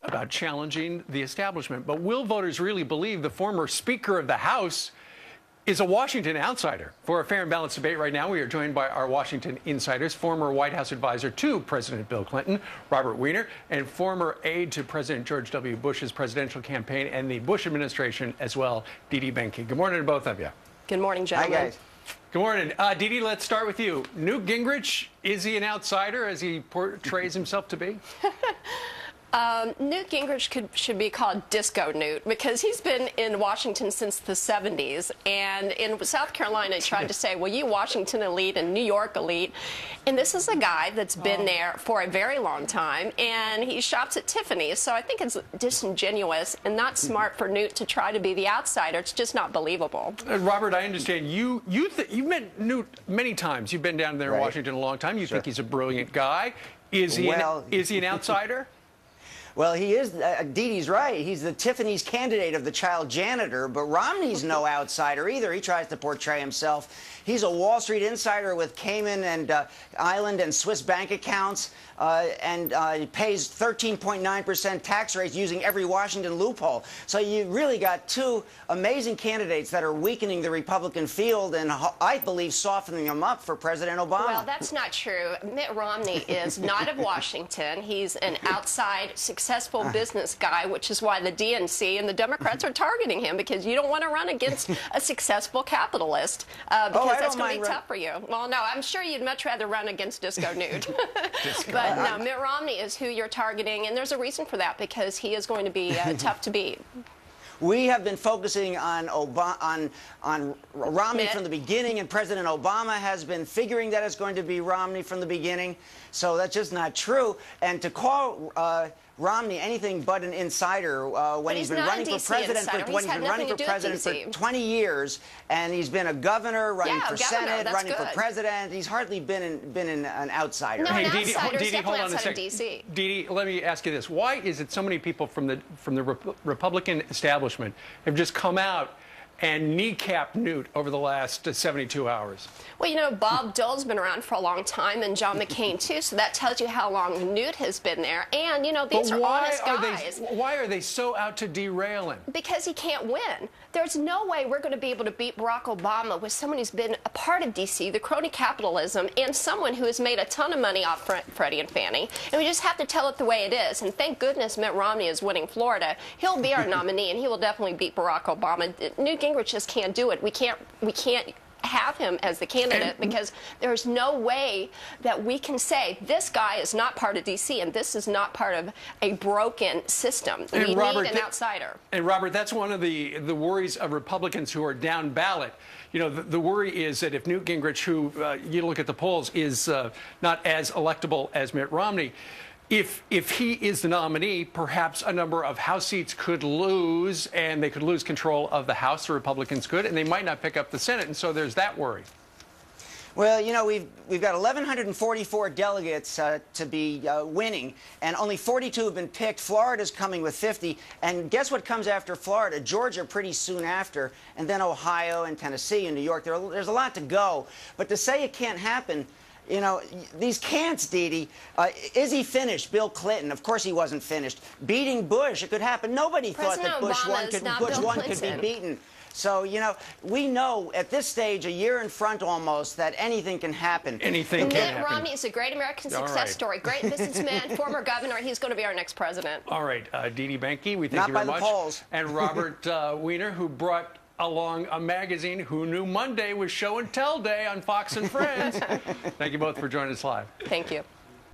about challenging the establishment. But will voters really believe the former Speaker of the House is a Washington outsider? For a fair and balanced debate right now, we are joined by our Washington insiders, former White House advisor to President Bill Clinton, Robert Weiner, and former aide to President George W. Bush's presidential campaign and the Bush administration as well, Dee Dee Benkie. Good morning to both of you. Good morning, gentlemen. Hi, guys. Good morning. Dee Dee, let's start with you. Newt Gingrich, is he an outsider as he portrays himself to be? Newt Gingrich should be called Disco Newt because he's been in Washington since the 70s. And in South Carolina, he tried to say, well, you Washington elite and New York elite. And this is a guy that's been there for a very long time. And he shops at Tiffany's. So I think it's disingenuous and not smart for Newt to try to be the outsider. It's just not believable. Robert, I understand you've met Newt many times. You've been down there in Washington a long time. You think he's a brilliant guy. Is he an outsider? Well, he is. Dee Dee's right. He's the Tiffany's candidate of the child janitor, but Romney's no outsider either. He tries to portray himself. He's a Wall Street insider with Cayman and Island and Swiss bank accounts, and he pays 13.9% tax rates using every Washington loophole. So you really got two amazing candidates that are weakening the Republican field and, I believe, softening them up for President Obama. Well, that's not true. Mitt Romney is not of Washington. He's an outside, successful business guy, which is why the DNC and the Democrats are targeting him, because you don't want to run against a successful capitalist, because that's going to be tough for you. Well, no, I'm sure you'd much rather run against Disco Newt. But no, Mitt Romney is who you're targeting, and there's a reason for that, because he is going to be tough to beat. We have been focusing on Romney from the beginning, and President Obama has been figuring that it's going to be Romney from the beginning. So that's just not true. And to call Romney anything but an insider when he's been running for president for 20 years, and he's been a governor, running for Senate, running for president. He's hardly been an outsider. No, hey, Dee Dee, hold on a second. DC. Dee Dee, let me ask you this: why is it so many people from the Republican establishment have just come out and kneecapped Newt over the last 72 hours? Well, you know, Bob Dole's been around for a long time, and John McCain, too, so that tells you how long Newt has been there. And, you know, these are honest guys. Why are they so out to derail him? Because he can't win. There's no way we're going to be able to beat Barack Obama with someone who's been a part of D.C., the crony capitalism, and someone who has made a ton of money off Freddie and Fannie. And we just have to tell it the way it is. And thank goodness Mitt Romney is winning Florida. He'll be our nominee, and he will definitely beat Barack Obama. Newt Gingrich just can't do it. We can't have him as the candidate, because there's no way that we can say this guy is not part of D.C. and this is not part of a broken system. We need an outsider. And Robert, that's one of the worries of Republicans who are down ballot. You know, the worry is that if Newt Gingrich, who you look at the polls, is not as electable as Mitt Romney, if he is the nominee, perhaps a number of House seats could lose, and they could lose control of the House, the Republicans could, and they might not pick up the Senate, and so there's that worry. Well, you know, we've got 1,144 delegates to be winning, and only 42 have been picked. Florida's coming with 50, and guess what comes after Florida? Georgia pretty soon after, and then Ohio and Tennessee and New York. There's a lot to go, but to say it can't happen, you know, these can'ts, Dee Dee. Is he finished? Bill Clinton. Of course he wasn't finished. Beating Bush, it could happen. Nobody thought that Bush 1 could be beaten. So, you know, we know at this stage, a year in front almost, that anything can happen. Anything can happen. Mitt Romney is a great American success story. Great businessman, former governor. He's going to be our next president. All right. Dee Dee Benkie, we thank you very much. Not by the polls. And Robert Weiner, who brought along a magazine Who Knew Monday was Show and Tell Day on Fox and Friends. Thank you both for joining us live. Thank you.